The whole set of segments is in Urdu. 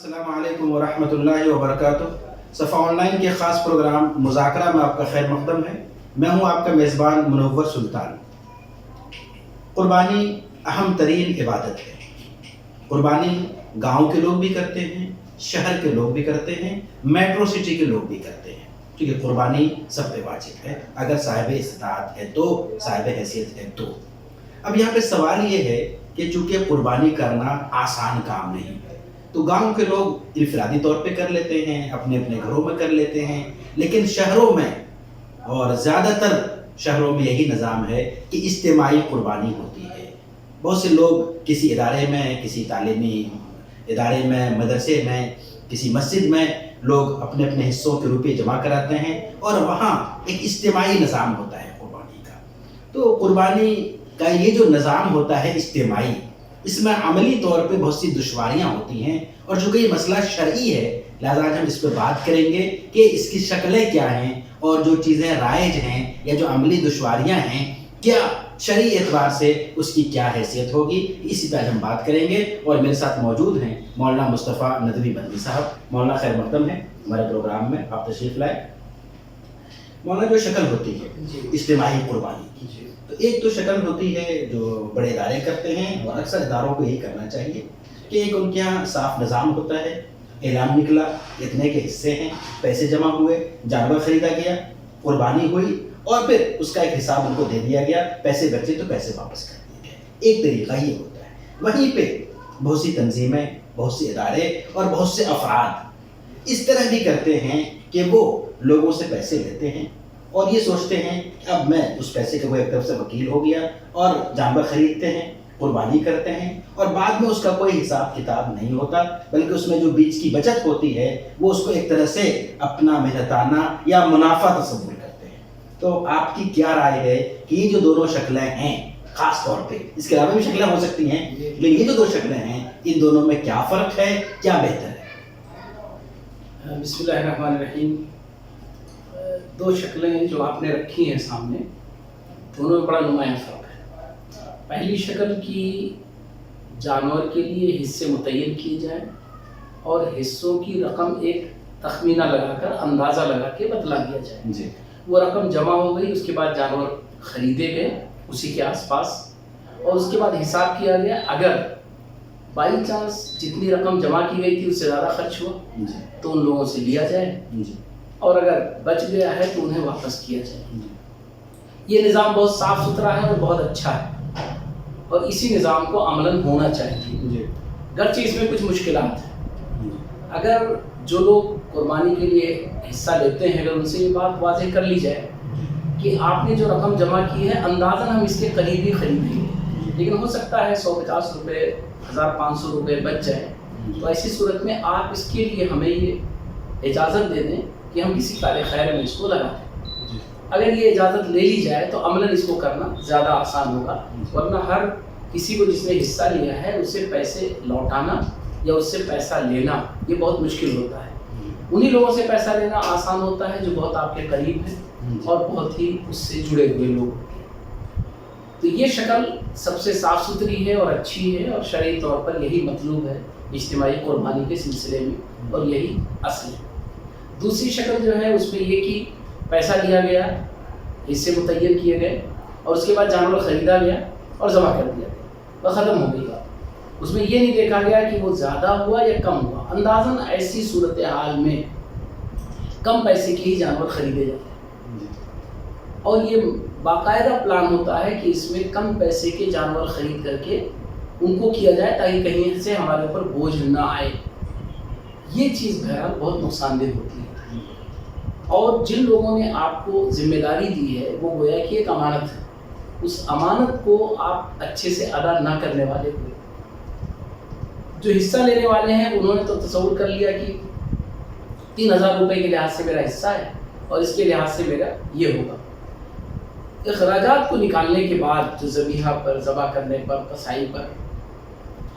السلام علیکم ورحمۃ اللہ وبرکاتہ۔ صفا آن لائن کے خاص پروگرام مذاکرہ میں آپ کا خیر مقدم ہے۔ میں ہوں آپ کا میزبان منور سلطان۔ قربانی اہم ترین عبادت ہے۔ قربانی گاؤں کے لوگ بھی کرتے ہیں، شہر کے لوگ بھی کرتے ہیں، میٹرو سٹی کے لوگ بھی کرتے ہیں، کیونکہ قربانی سب پہ واجب ہے اگر صاحب استطاعت ہے تو، صاحب حیثیت ہے تو۔ اب یہاں پہ سوال یہ ہے کہ چونکہ قربانی کرنا آسان کام نہیں ہے، تو گاؤں کے لوگ انفرادی طور پہ کر لیتے ہیں، اپنے اپنے گھروں میں کر لیتے ہیں، لیکن شہروں میں اور زیادہ تر شہروں میں یہی نظام ہے کہ اجتماعی قربانی ہوتی ہے۔ بہت سے لوگ کسی ادارے میں، کسی تعلیمی ادارے میں، مدرسے میں، کسی مسجد میں لوگ اپنے اپنے حصوں کے روپے جمع کراتے ہیں اور وہاں ایک اجتماعی نظام ہوتا ہے قربانی کا۔ تو قربانی کا یہ جو نظام ہوتا ہے اجتماعی، اس میں عملی طور پہ بہت سی دشواریاں ہوتی ہیں، اور چونکہ یہ مسئلہ شرعی ہے لہٰذا آج ہم اس پہ بات کریں گے کہ اس کی شکلیں کیا ہیں اور جو چیزیں رائج ہیں یا جو عملی دشواریاں ہیں کیا شرعی اعتبار سے اس کی کیا حیثیت ہوگی، اسی پہ آج ہم بات کریں گے۔ اور میرے ساتھ موجود ہیں مولانا مصطفیٰ ندوی بندی صاحب۔ مولانا خیر مقدم ہے ہمارے پروگرام میں، آپ تشریف لائے۔ مولانا جو شکل ہوتی ہے اجتماعی قربانی کی، تو ایک تو شکل ہوتی ہے جو بڑے ادارے کرتے ہیں، اور اکثر اداروں کو یہی کرنا چاہیے کہ ایک ان کے یہاں صاف نظام ہوتا ہے، اعلان نکلا اتنے کے حصے ہیں، پیسے جمع ہوئے، جانور خریدا گیا، قربانی ہوئی، اور پھر اس کا ایک حساب ان کو دے دیا گیا، پیسے بچے تو پیسے واپس کر دیے گئے۔ ایک طریقہ یہ ہوتا ہے۔ وہیں پہ بہت سی تنظیمیں، بہت سے ادارے اور بہت سے افراد اس طرح بھی کرتے ہیں کہ وہ لوگوں سے پیسے لیتے ہیں اور یہ سوچتے ہیں کہ اب میں اس پیسے کا وہ ایک طرف سے وکیل ہو گیا، اور جانور خریدتے ہیں، قربانی کرتے ہیں، اور بعد میں اس کا کوئی حساب کتاب نہیں ہوتا، بلکہ اس میں جو بیچ کی بچت ہوتی ہے وہ اس کو ایک طرح سے اپنا محنتانہ یا منافع تصور کرتے ہیں۔ تو آپ کی کیا رائے ہے کہ یہ جو دونوں شکلیں ہیں، خاص طور پہ اس کے علاوہ بھی شکلیں ہو سکتی ہیں، لیکن یہ جو دو شکلیں ہیں ان دونوں میں کیا فرق ہے، کیا بہتر ہے؟ بسم اللہ الرحمن الرحیم۔ دو شکلیں جو آپ نے رکھی ہیں سامنے، دونوں میں بڑا نمایاں فرق ہے۔ پہلی شکل کی جانور کے لیے حصے متعین کیے جائیں اور حصوں کی رقم ایک تخمینہ لگا کر، اندازہ لگا کے بتلا دیا جائے۔ وہ رقم جمع ہو گئی، اس کے بعد جانور خریدے گئے اسی کے آس پاس، اور اس کے بعد حساب کیا گیا۔ اگر بائی چانس جتنی رقم جمع کی گئی تھی اس سے زیادہ خرچ ہوا تو ان لوگوں سے لیا جائے، اور اگر بچ گیا ہے تو انہیں واپس کیا جائے۔ یہ نظام بہت صاف ستھرا ہے اور بہت اچھا ہے، اور اسی نظام کو عملاً ہونا چاہیے، گرچہ اس میں کچھ مشکلات ہیں۔ اگر جو لوگ قربانی کے لیے حصہ لیتے ہیں، اگر ان سے یہ بات واضح کر لی جائے کہ آپ نے جو رقم جمع کی ہے اندازاً ہم اس کے قریبی خریدیں گے، لیکن ہو سکتا ہے 150 روپے، 1500 روپے بچ جائیں، تو ایسی صورت میں آپ اس کے لیے ہمیں یہ اجازت دے دیں کہ ہم کسی کار خیر میں اس کو لگا دیں۔ اگر یہ اجازت لے لی جائے تو عملاً اس کو کرنا زیادہ آسان ہوگا، ورنہ ہر کسی کو جس نے حصہ لیا ہے اسے پیسے لوٹانا یا اس سے پیسہ لینا یہ بہت مشکل ہوتا ہے۔ انہی لوگوں سے پیسہ لینا آسان ہوتا ہے جو بہت آپ کے قریب ہیں اور بہت ہی اس سے جڑے ہوئے لوگ ہوتے ہیں۔ تو یہ شکل سب سے صاف ستھری ہے اور اچھی ہے، اور شرعی طور پر یہی مطلوب ہے اجتماعی قربانی کے سلسلے میں، اور یہی اصل ہے۔ دوسری شکل جو ہے اس میں یہ کہ پیسہ لیا گیا، حصے متعین کیے گئے، اور اس کے بعد جانور خریدا گیا اور ذبح کر دیا گیا، وہ ختم ہو گئی بات۔ اس میں یہ نہیں دیکھا گیا کہ وہ زیادہ ہوا یا کم ہوا۔ اندازاً ایسی صورتحال میں کم پیسے کے ہی جانور خریدے جاتے ہیں، اور یہ باقاعدہ پلان ہوتا ہے کہ اس میں کم پیسے کے جانور خرید کر کے ان کو کیا جائے تاکہ کہیں سے ہمارے اوپر بوجھ نہ آئے۔ یہ چیز بہرحال بہت نقصان دہ ہوتی ہے، اور جن لوگوں نے آپ کو ذمہ داری دی ہے وہ گویا کہ ایک امانت ہے، اس امانت کو آپ اچھے سے ادا نہ کرنے والے ہوئے۔ جو حصہ لینے والے ہیں انہوں نے تو تصور کر لیا کہ 3000 روپے کے لحاظ سے میرا حصہ ہے اور اس کے لحاظ سے میرا یہ ہوگا۔ اخراجات کو نکالنے کے بعد جو ذبیحہ پر، ذبح کرنے پر، قصائی پر،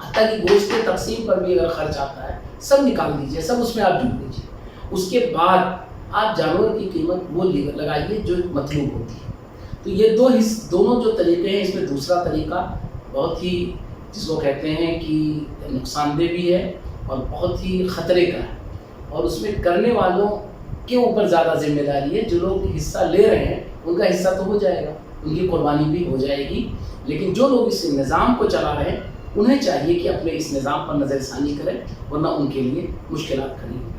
حتیٰ کہ گوشت کے تقسیم پر بھی اگر خرچ آتا ہے سب نکال دیجئے، سب اس میں آپ جوڑ دیجئے۔ اس کے بعد آپ جانور کی قیمت وہ لگائیے جو مطلوب ہوتی ہے۔ تو یہ دونوں جو طریقے ہیں، اس میں دوسرا طریقہ بہت ہی جس کو کہتے ہیں کہ نقصان دہ بھی ہے اور بہت ہی خطرے کا ہے، اور اس میں کرنے والوں کے اوپر زیادہ ذمہ داری ہے. جو لوگ حصہ لے رہے ہیں ان کا حصہ تو ہو جائے گا، ان کی قربانی بھی ہو جائے گی، لیکن جو لوگ اس نظام کو چلا رہے ہیں انہیں چاہیے کہ اپنے اس نظام پر نظر ثانی کریں، ورنہ ان کے لیے مشکلات کھڑی ہوں.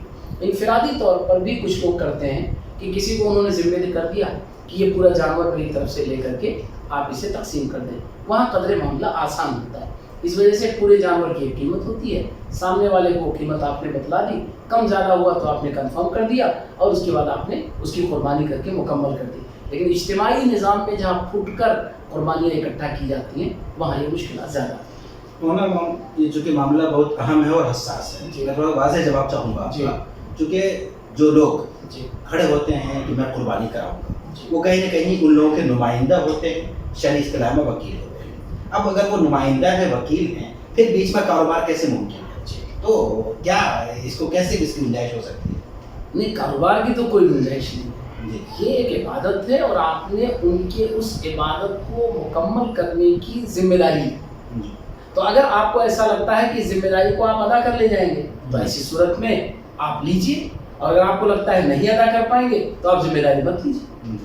انفرادی طور پر بھی کچھ لوگ کرتے ہیں کہ کسی کو انہوں نے ذمہ دار کر دیا کہ یہ پورا جانور میری طرف سے لے کر کے آپ اسے تقسیم کر دیں. وہاں قدر معاملہ آسان ہوتا ہے، اس وجہ سے پورے جانور کی ایک قیمت ہوتی ہے، سامنے والے کو قیمت آپ نے بتلا دی، کم زیادہ ہوا تو آپ نے کنفرم کر دیا اور اس کے بعد آپ نے اس کی قربانی کر کے مکمل کر دی. لیکن اجتماعی نظام میں جہاں پھوٹ کر قربانیاں اکٹھا کی جاتی ہیں وہاں یہ مشکلات زیادہ ہیں. مولانا یہ چونکہ معاملہ بہت اہم ہے اور حساس ہے، جی. میں تھوڑا واضح جواب چاہوں گا آپ جی. کا. چونکہ جو لوگ جی کھڑے ہوتے ہیں کہ میں قربانی کراؤں گا، جی وہ کہیں نہ کہیں ان لوگوں کے نمائندہ ہوتے ہیں، شرعی اصطلاح میں وکیل ہوتے ہیں. اب اگر وہ نمائندہ ہے، وکیل ہیں، پھر بیچ میں کاروبار کیسے ممکن ہے؟ جی. تو کیا اس کو کیسے اس کی گنجائش ہو سکتی ہے؟ نہیں، کاروبار کی تو کوئی گنجائش نہیں ہے. جی یہ ایک عبادت ہے اور آپ نے ان کے اس عبادت کو مکمل کرنے کی ذمہ داری ہے. جی تو اگر آپ کو ایسا لگتا ہے کہ ذمہ داری کو آپ ادا کر لے جائیں گے تو ایسی صورت میں آپ لیجیے، اور اگر آپ کو لگتا ہے نہیں ادا کر پائیں گے تو آپ ذمہ داری مت لیجیے.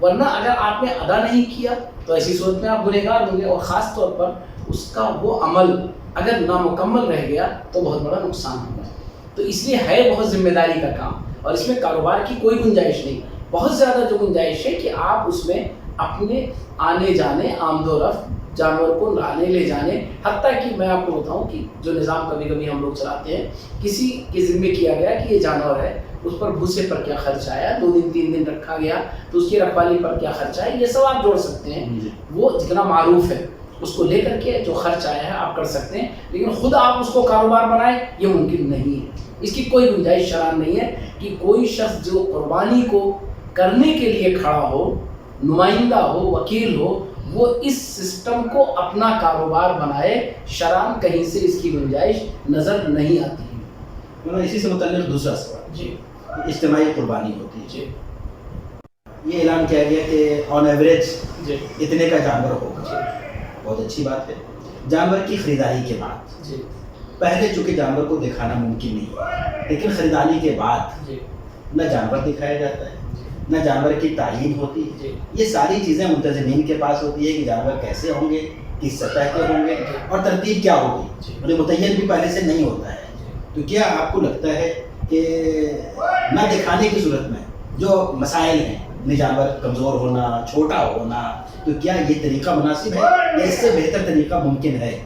ورنہ اگر آپ نے ادا نہیں کیا تو ایسی صورت میں آپ گنہگار ہوں گے، اور خاص طور پر اس کا وہ عمل اگر نامکمل رہ گیا تو بہت بڑا نقصان ہوگا. تو اس لیے ہے بہت ذمہ داری کا کام، اور اس میں کاروبار کی کوئی گنجائش نہیں. بہت زیادہ جو گنجائش ہے کہ آپ اس میں اپنے آنے جانے، آمد و رفت، جانور کو لانے لے جانے، حتیٰ کہ میں آپ کو بتاؤں کہ جو نظام کبھی کبھی ہم لوگ چلاتے ہیں، کسی کے ذمے کیا گیا کہ یہ جانور ہے، اس پر بھوسے پر کیا خرچ آیا، 2 دن 3 دن رکھا گیا تو اس کی رکھوالی پر کیا خرچ آیا، یہ سب آپ جوڑ سکتے ہیں. وہ جتنا معروف ہے اس کو لے کر کے جو خرچ آیا ہے آپ کر سکتے ہیں، لیکن خود آپ اس کو کاروبار بنائیں یہ ممکن نہیں ہے. اس کی کوئی گنجائش شرعاً نہیں ہے کہ کوئی شخص جو قربانی کو کرنے کے لیے کھڑا ہو، نمائندہ ہو، وکیل ہو، وہ اس سسٹم کو اپنا کاروبار بنائے. شرعاً کہیں سے اس کی گنجائش نظر نہیں آتی. اسی سے متعلق دوسرا سوال، جی اجتماعی قربانی ہوتی ہے. جی یہ اعلان کیا گیا کہ آن ایوریج جی اتنے کا جانور ہوگا. بہت اچھی بات ہے. جانور کی خریداری کے بعد، جی پہلے چونکہ جانور کو دکھانا ممکن نہیں ہے، لیکن خریداری کے بعد جی نہ جانور دکھایا جاتا ہے، نہ جانور کی تعیین ہوتی ہے. جی یہ ساری چیزیں منتظمین کے پاس ہوتی ہے کہ جانور کیسے ہوں گے، کس سطح کے ہوں گے اور ترتیب کیا ہوگی. انہیں متعین بھی پہلے سے نہیں ہوتا ہے. تو کیا آپ کو لگتا ہے کہ نہ دکھانے کی صورت میں جو مسائل ہیں، اپنے جانور کمزور ہونا، چھوٹا ہونا، تو کیا یہ طریقہ مناسب ہے یا اس سے بہتر طریقہ ممکن ہے؟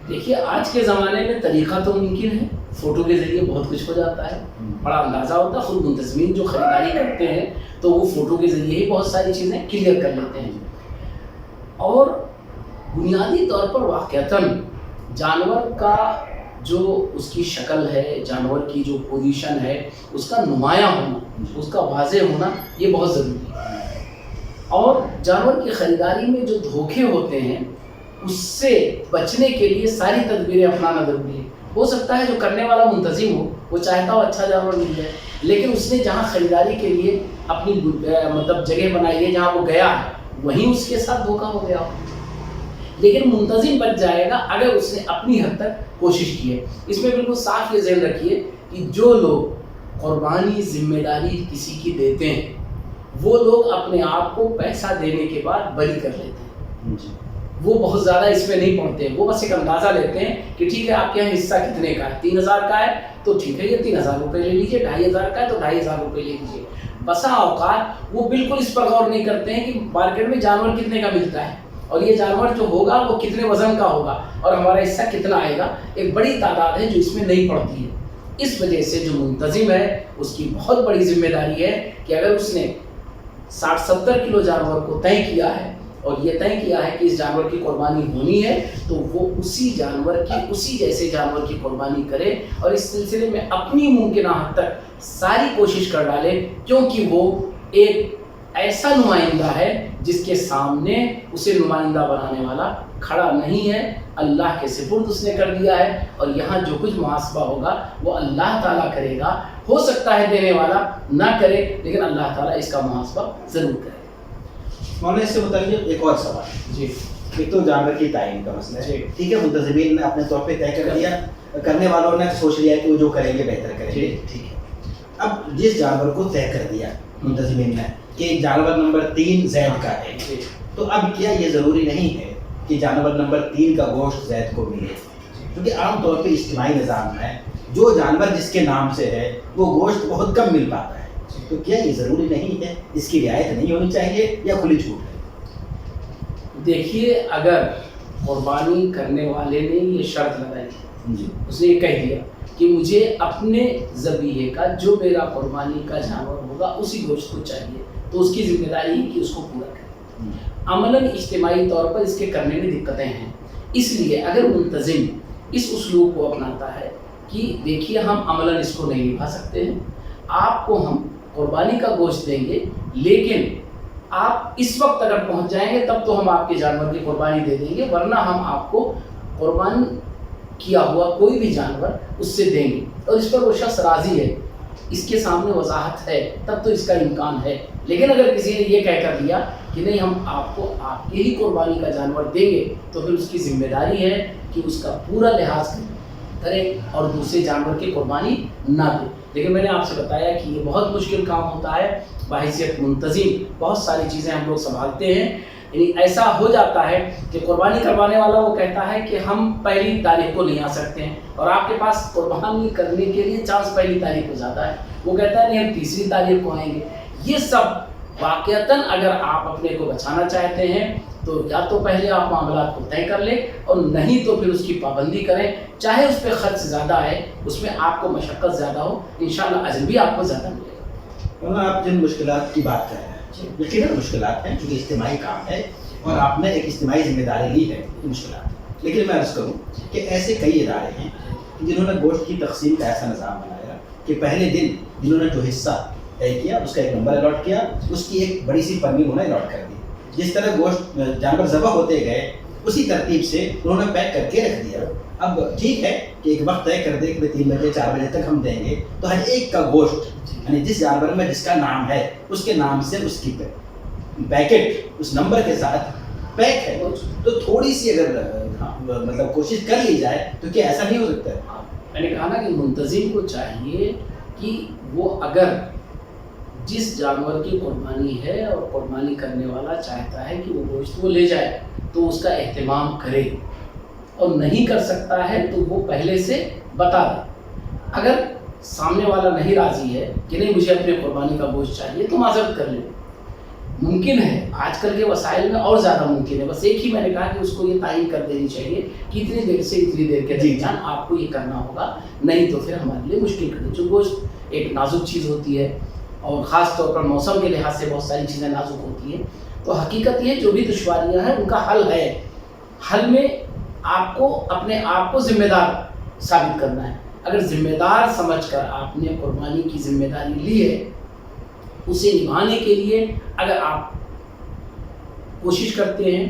دیکھیے، آج کے زمانے میں طریقہ تو ممکن ہے، فوٹو کے ذریعے بہت کچھ ہو جاتا ہے، بڑا اندازہ ہوتا ہے. خود منتظمین جو خریداری کرتے ہیں تو وہ فوٹو کے ذریعے ہی بہت ساری چیزیں کلیئر کر لیتے ہیں. اور بنیادی طور پر واقعتاً جانور کا جو اس کی شکل ہے، جانور کی جو پوزیشن ہے، اس کا نمایاں ہونا، اس کا واضح ہونا یہ بہت ضروری ہے. اور جانور کی خریداری میں جو دھوکے ہوتے ہیں اس سے بچنے کے لیے ساری تدبیریں اپنانا ضروری ہے. ہو سکتا ہے جو کرنے والا منتظم ہو وہ چاہتا ہو اچھا جانور مل جائے، لیکن اس نے جہاں خریداری کے لیے اپنی مطلب جگہ بنائی ہے، جہاں وہ گیا ہے، وہیں اس کے ساتھ دھوکہ ہو گیا ہو. لیکن منتظم بچ جائے گا اگر اس نے اپنی حد تک کوشش کی ہے. اس میں بالکل صاف یہ ذہن رکھیے کہ جو لوگ قربانی ذمہ داری کسی کی دیتے ہیں وہ لوگ اپنے آپ کو پیسہ دینے کے بعد بری کر لیتے ہیں. وہ بہت زیادہ اس میں نہیں پڑھتے ہیں، وہ بس ایک اندازہ لیتے ہیں کہ ٹھیک ہے آپ کے یہاں حصہ کتنے کا ہے، 3000 کا ہے تو ٹھیک ہے یہ 3000 روپے لے لیجیے، 2500 کا ہے تو 2500 روپے لے لیجیے. بسا اوقات وہ بالکل اس پر غور نہیں کرتے ہیں کہ مارکیٹ میں جانور کتنے کا ملتا ہے اور یہ جانور جو ہوگا وہ کتنے وزن کا ہوگا اور ہمارا حصہ کتنا آئے گا. ایک بڑی تعداد ہے جو اس میں نہیں پڑتی ہے. اس وجہ سے جو منتظم ہے اس کی بہت بڑی ذمہ داری ہے کہ اگر اس نے 60-70 کلو جانور کو طے کیا ہے اور یہ طے کیا ہے کہ اس جانور کی قربانی ہونی ہے تو وہ اسی جانور کی، اسی جیسے جانور کی قربانی کرے اور اس سلسلے میں اپنی ممکنہ حد تک ساری کوشش کر ڈالے، کیونکہ وہ ایک ایسا نمائندہ ہے جس کے سامنے اسے نمائندہ بنانے والا کھڑا نہیں ہے. اللہ کے سپرد اس نے کر دیا ہے اور یہاں جو کچھ محاسبہ ہوگا وہ اللہ تعالیٰ کرے گا. ہو سکتا ہے دینے والا نہ کرے لیکن اللہ تعالیٰ اس کا محاسبہ ضرور کرے. مولانا اس سے متعلق ایک اور سوال. جی ایک تو جانور کی تعین کا مسئلہ ہے، جی۔ ٹھیک ہے، منتظمین نے اپنے طور پہ طے کر دیا، کرنے والوں نے سوچ لیا کہ وہ جو کریں گے بہتر کریں گے، ٹھیک ہے۔ اب جس جانور کو طے کر دیا منتظمین نے کہ جانور نمبر 3 زید کا ہے، تو اب کیا یہ ضروری نہیں ہے کہ جانور نمبر 3 کا گوشت زید کو ملے؟ کیونکہ عام طور پہ اجتماعی نظام ہے، جو جانور جس کے نام سے ہے وہ گوشت بہت کم مل پاتا ہے، تو کیا یہ ضروری نہیں ہے، اس کی رعایت نہیں ہونی چاہیے یا کھلی چھوٹ ہے؟ دیکھیے، اگر قربانی کرنے والے نے یہ شرط لگائی، جی، اس نے یہ کہہ دیا کہ مجھے اپنے ذبیحے کا جو میرا قربانی کا جانور ہوگا اسی گوشت کو چاہیے، تو اس کی ذمہ داری ہے کہ اس کو پورا کرے۔ عملاً اجتماعی طور پر اس کے کرنے میں دقتیں ہیں، اس لیے اگر منتظم اس اسلوب کو اپناتا ہے کہ دیکھیے ہم عملاً اس کو نہیں نبھا سکتے ہیں، آپ کو ہم قربانی کا گوشت دیں گے، لیکن آپ اس وقت اگر پہنچ جائیں گے تب تو ہم آپ کے جانور کی قربانی دے دیں گے، ورنہ ہم آپ کو قربان کیا ہوا کوئی بھی جانور اس سے دیں گے، اور اس پر وہ شخص راضی ہے، اس کے سامنے وضاحت ہے، تب تو اس کا امکان ہے۔ لیکن اگر کسی نے یہ کہہ کر دیا کہ نہیں ہم آپ کو آپ کے ہی قربانی کا جانور دیں گے، تو پھر اس کی ذمہ داری ہے کہ اس کا پورا لحاظ کرے اور دوسرے جانور کی قربانی نہ دے۔ لیکن میں نے آپ سے بتایا کہ یہ بہت مشکل کام ہوتا ہے، بحیثیت منتظم بہت ساری چیزیں ہم لوگ سنبھالتے ہیں، یعنی ایسا ہو جاتا ہے کہ قربانی کروانے والا وہ کہتا ہے کہ ہم پہلی تاریخ کو نہیں آ سکتے ہیں، اور آپ کے پاس قربانی کرنے کے لیے چانس پہلی تاریخ کو زیادہ ہے، وہ کہتا ہے نہیں ہم تیسری تاریخ کو آئیں گے۔ یہ سب واقعتاً اگر آپ اپنے کو بچانا چاہتے ہیں تو یا تو پہلے آپ معاملات کو طے کر لیں، اور نہیں تو پھر اس کی پابندی کریں، چاہے اس پہ خرچ زیادہ ہے، اس میں آپ کو مشقت زیادہ ہو، انشاءاللہ اجر بھی آپ کو زیادہ ملے گا۔ آپ جن مشکلات کی بات کر رہے ہیں یقیناً مشکلات ہیں، کیونکہ اجتماعی کام ہے اور آپ نے ایک اجتماعی ذمہ داری لی ہے مشکلات، لیکن میں عرض کروں کہ ایسے کئی ادارے ہیں جنہوں نے گوشت کی تقسیم کا ایسا نظام بنایا کہ پہلے دن جنہوں نے جو حصہ طے کیا اس کا ایک نمبر الاٹ کیا، اس کی ایک بڑی سی پنی انہوں نے الاٹ کر دی، جس طرح گوشت جانور ذبح ہوتے گئے اسی ترتیب سے انہوں نے پیک کر کے رکھ دیا۔ اب ٹھیک ہے کہ ایک وقت طے کر دے کہ 3 بجے 4 بجے تک ہم دیں گے، تو ہر ایک کا گوشت یعنی جس جانور میں جس کا نام ہے اس کے نام سے اس کی پیکٹ اس نمبر کے ساتھ پیک ہے، تو تھوڑی سی اگر مطلب کوشش کر لی جائے تو کیا ایسا نہیں ہو سکتا ہے؟ میں نے کہا نا کہ منتظم کو چاہیے کہ وہ اگر جس جانور کی قربانی ہے اور قربانی کرنے والا چاہتا ہے کہ وہ گوشت وہ لے جائے تو اس کا اہتمام کرے، اور نہیں کر سکتا ہے تو وہ پہلے سے بتا دے۔ اگر سامنے والا نہیں راضی ہے کہ نہیں مجھے اپنے قربانی کا گوشت چاہیے تو معذرت کر لے، ممکن ہے آج کل کے وسائل میں اور زیادہ ممکن ہے، بس ایک ہی میں نے کہا کہ اس کو یہ تعین کر دینی چاہیے کہ اتنی دیر سے اتنی دیر کے درمیان آپ کو یہ کرنا ہوگا، نہیں تو پھر ہمارے لیے مشکل کر دے۔ جو گوشت ایک نازک چیز ہوتی ہے اور خاص طور پر موسم کے لحاظ سے بہت ساری چیزیں نازک ہوتی ہیں، تو حقیقت یہ جو بھی دشواریاں ہیں ان کا حل ہے، حل میں آپ کو اپنے آپ کو ذمہ دار ثابت کرنا ہے۔ اگر ذمہ دار سمجھ کر آپ نے قربانی کی ذمہ داری لی ہے، اسے نبھانے کے لیے اگر آپ کوشش کرتے ہیں،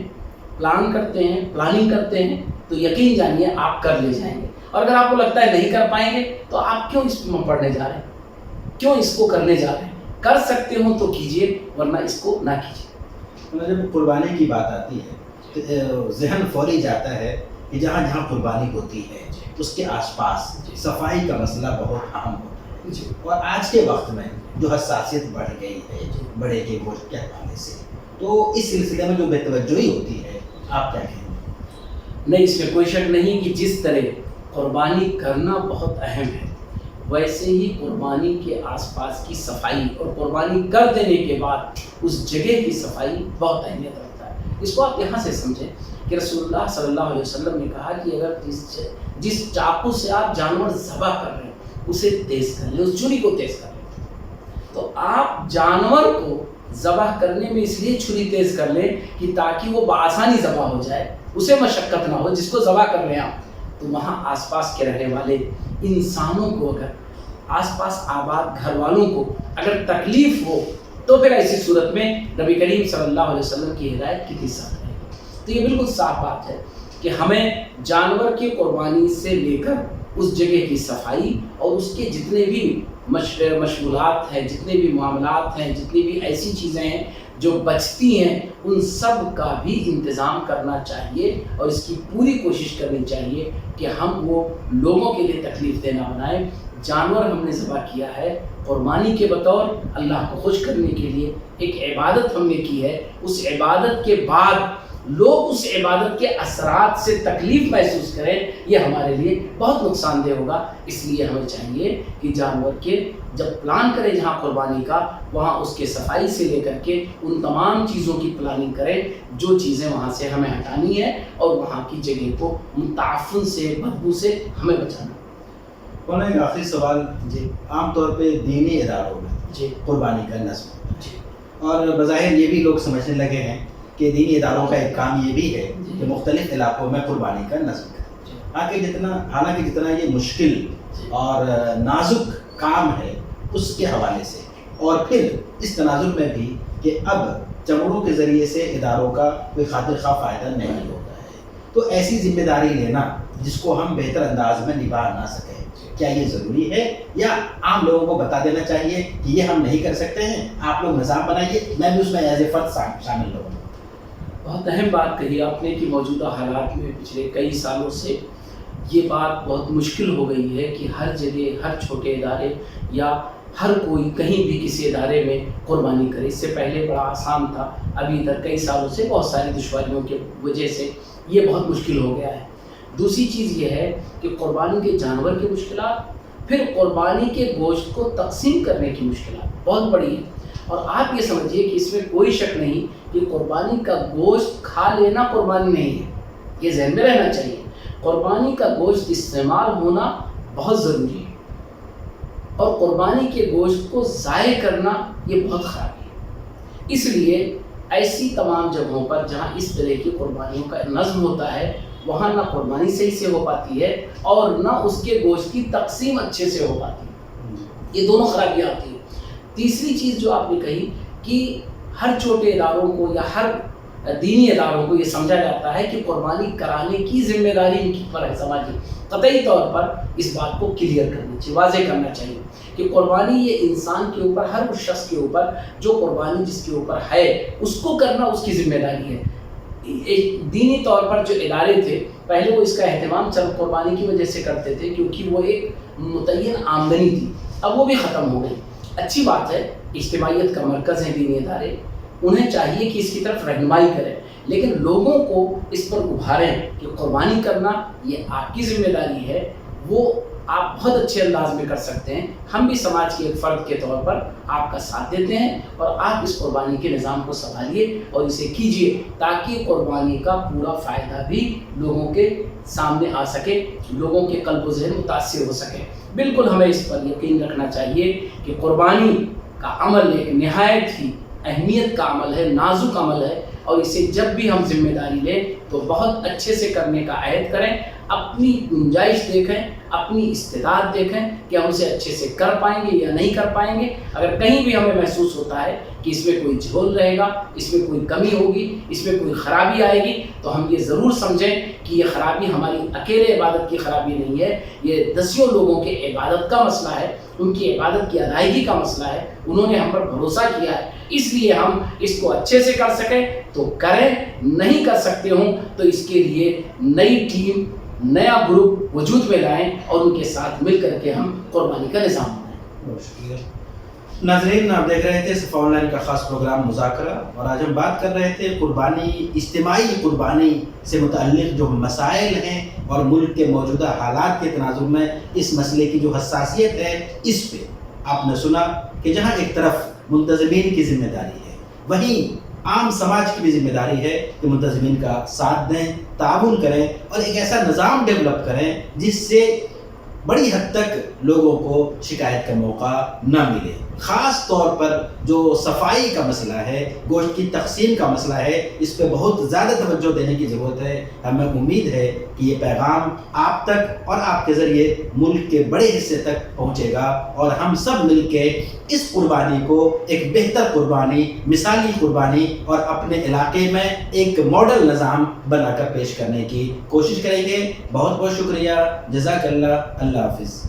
پلان کرتے ہیں، پلاننگ کرتے ہیں، تو یقین جانیے آپ کر لے جائیں گے۔ اور اگر آپ کو لگتا ہے نہیں کر پائیں گے تو آپ کیوں اس میں پڑھنے جا رہے ہیں، کیوں اس کو کرنے جا رہے ہیں؟ کر سکتے ہوں تو کیجئے، ورنہ اس کو نہ کیجئے۔ جب قربانی کی بات آتی ہے تو ذہن فوری جاتا ہے کہ جہاں جہاں قربانی ہوتی ہے اس کے آس پاس صفائی کا مسئلہ بہت اہم ہوتا ہے، اور آج کے وقت میں جو حساسیت بڑھ گئی ہے بڑے کے گوشت کے حوالے سے، تو اس سلسلے میں جو بے توجہی ہوتی ہے آپ کیا کہیں گے؟ نہیں، اس میں کوئی شک نہیں کہ جس طرح قربانی کرنا بہت اہم ہے، ویسے ہی قربانی کے آس پاس کی صفائی اور قربانی کر دینے کے بعد اس جگہ کی صفائی بہت اہمیت رکھتا ہے۔ اس کو آپ یہاں سے سمجھیں کہ رسول اللہ صلی اللہ علیہ وسلم نے کہا کہ اگر جس چاقو سے آپ جانور ذبح کر رہے ہیں اسے تیز کر لیں، اس چھری کو تیز کر لیں، تو آپ جانور کو ذبح کرنے میں اس لیے چھری تیز کر لیں کہ تاکہ وہ بآسانی ذبح ہو جائے، اسے مشقت نہ ہو، جس کو ذبح کر رہے ہیں آپ، تو وہاں آس پاس کے رہنے والے انسانوں کو، اگر آس پاس آباد گھر والوں کو اگر تکلیف ہو تو پھر ایسی صورت میں نبی کریم صلی اللہ علیہ وسلم کی ہدایت کی ساتھ رہے گی۔ تو یہ بالکل صاف بات ہے کہ ہمیں جانور کی قربانی سے لے کر اس جگہ کی صفائی اور اس کے جتنے بھی مشغولات ہیں، جتنے بھی معاملات ہیں، جتنی بھی ایسی چیزیں ہیں جو بچتی ہیں ان سب کا بھی انتظام کرنا چاہیے اور اس کی پوری کوشش کرنی چاہیے کہ ہم وہ لوگوں کے لیے تکلیف دہ نہ بنائیں۔ جانور ہم نے ذبح کیا ہے قربانی کے بطور، اللہ کو خوش کرنے کے لیے، ایک عبادت ہم نے کی ہے، اس عبادت کے بعد لوگ اس عبادت کے اثرات سے تکلیف محسوس کریں، یہ ہمارے لیے بہت نقصان دہ ہوگا۔ اس لیے ہمیں چاہیے کہ جانور کے جب پلان کریں جہاں قربانی کا، وہاں اس کے صفائی سے لے کر کے ان تمام چیزوں کی پلاننگ کریں جو چیزیں وہاں سے ہمیں ہٹانی ہے اور وہاں کی جگہ کو تعفن سے، بدبو سے ہمیں بچانا۔ مولانا ایک آخری سوال، جی عام طور پہ دینی اداروں میں جی قربانی کا نظم، جی اور بظاہر یہ بھی لوگ سمجھنے لگے ہیں کہ دینی اداروں کا ایک کام یہ بھی ہے کہ مختلف علاقوں میں قربانی کا نظم کریں، حالانکہ جتنا یہ مشکل اور نازک کام ہے اس کے حوالے سے، اور پھر اس تناظر میں بھی کہ اب چمڑوں کے ذریعے سے اداروں کا کوئی خاطر خواہ فائدہ نہیں ہوتا ہے، تو ایسی ذمہ داری لینا جس کو ہم بہتر انداز میں نبھا نہ سکیں، کیا یہ ضروری ہے، یا عام لوگوں کو بتا دینا چاہیے کہ یہ ہم نہیں کر سکتے ہیں، آپ لوگ نظام بنائیے، میں بھی اس میں ایز اے فرد شامل ہوں؟ بہت اہم بات کہی آپ نے کہ موجودہ حالات میں پچھلے کئی سالوں سے یہ بات بہت مشکل ہو گئی ہے کہ ہر جگہ، ہر چھوٹے ادارے یا ہر کوئی کہیں بھی کسی ادارے میں قربانی کرے۔ اس سے پہلے بڑا آسان تھا، ابھی ادھر کئی سالوں سے بہت ساری دشواریوں کی وجہ سے یہ بہت مشکل ہو گیا ہے۔ دوسری چیز یہ ہے کہ قربانی کے جانور کی مشکلات، پھر قربانی کے گوشت کو تقسیم کرنے کی مشکلات بہت بڑی ہے، اور آپ یہ سمجھیے کہ اس میں کوئی شک نہیں کہ قربانی کا گوشت کھا لینا قربانی نہیں ہے، یہ ذہن میں رہنا چاہیے۔ قربانی کا گوشت استعمال ہونا بہت ضروری ہے، اور قربانی کے گوشت کو ضائع کرنا یہ بہت خرابی ہے۔ اس لیے ایسی تمام جگہوں پر جہاں اس طرح کی قربانیوں کا نظم ہوتا ہے، وہاں نہ قربانی صحیح سے ہو پاتی ہے اور نہ اس کے گوشت کی تقسیم اچھے سے ہو پاتی ہے، یہ دونوں خرابیاں آتی ہیں۔ تیسری چیز جو آپ نے کہی کہ ہر چھوٹے اداروں کو یا ہر دینی اداروں کو یہ سمجھا جاتا ہے کہ قربانی کرانے کی ذمہ داری ان کی پر ہے سماجی، قطعی طور پر اس بات کو کلیئر کرنا چاہیے، واضح کرنا چاہیے کہ قربانی یہ انسان کے اوپر، ہر اس شخص کے اوپر جو قربانی جس کے اوپر ہے اس کو کرنا اس کی ذمہ داری ہے۔ ایک دینی طور پر جو ادارے تھے پہلے وہ اس کا اہتمام صرف قربانی کی وجہ سے کرتے تھے کیونکہ وہ ایک متعین آمدنی تھی، اب وہ بھی ختم ہو گئی۔ اچھی بات ہے، اجتماعیت کا مرکز ہیں دینی ادارے، انہیں چاہیے کہ اس کی طرف رہنمائی کریں، لیکن لوگوں کو اس پر ابھاریں کہ قربانی کرنا یہ آپ کی ذمہ داری ہے، وہ آپ بہت اچھے انداز میں کر سکتے ہیں۔ ہم بھی سماج کے ایک فرد کے طور پر آپ کا ساتھ دیتے ہیں، اور آپ اس قربانی کے نظام کو سنبھالیے اور اسے کیجیے تاکہ قربانی کا پورا فائدہ بھی لوگوں کے سامنے آ سکے، لوگوں کے قلب و ذہن متاثر ہو سکے۔ بالکل ہمیں اس پر یقین رکھنا چاہیے کہ قربانی کا عمل ایک نہایت ہی اہمیت کا عمل ہے، نازک عمل ہے، اور اسے جب بھی ہم ذمہ داری لیں تو بہت اچھے سے کرنے کا عہد کریں، اپنی گنجائش دیکھیں، اپنی استعداد دیکھیں کہ ہم اسے اچھے سے کر پائیں گے یا نہیں کر پائیں گے۔ اگر کہیں بھی ہمیں محسوس ہوتا ہے کہ اس میں کوئی جھول رہے گا، اس میں کوئی کمی ہوگی، اس میں کوئی خرابی آئے گی، تو ہم یہ ضرور سمجھیں کہ یہ خرابی ہماری اکیلے عبادت کی خرابی نہیں ہے، یہ دسیوں لوگوں کے عبادت کا مسئلہ ہے، ان کی عبادت کی ادائیگی کا مسئلہ ہے، انہوں نے ہم پر بھروسہ کیا ہے، اس لیے ہم اس کو اچھے سے کر سکیں تو کریں، نہیں کر سکتے ہوں تو اس کے لیے نئی ٹیم، نیا گروپ وجود میں لائیں اور ان کے ساتھ مل کر کے ہم قربانی کا نظام بنائیں۔ بہت شکریہ ناظرین، آپ دیکھ رہے تھے صفا آن لائن کا خاص پروگرام مذاکرہ، اور آج ہم بات کر رہے تھے قربانی، اجتماعی قربانی سے متعلق جو مسائل ہیں اور ملک کے موجودہ حالات کے تناظر میں اس مسئلے کی جو حساسیت ہے اس پہ آپ نے سنا کہ جہاں ایک طرف منتظمین کی ذمہ داری ہے، وہیں عام سماج کی بھی ذمہ داری ہے کہ منتظمین کا ساتھ دیں، تعاون کریں اور ایک ایسا نظام ڈیولپ کریں جس سے بڑی حد تک لوگوں کو شکایت کا موقع نہ ملے۔ خاص طور پر جو صفائی کا مسئلہ ہے، گوشت کی تقسیم کا مسئلہ ہے، اس پہ بہت زیادہ توجہ دینے کی ضرورت ہے۔ ہمیں امید ہے کہ یہ پیغام آپ تک اور آپ کے ذریعے ملک کے بڑے حصے تک پہنچے گا، اور ہم سب مل کے اس قربانی کو ایک بہتر قربانی، مثالی قربانی اور اپنے علاقے میں ایک ماڈل نظام بنا کر پیش کرنے کی کوشش کریں گے۔ بہت بہت شکریہ، جزاک اللہ، اللہ حافظ۔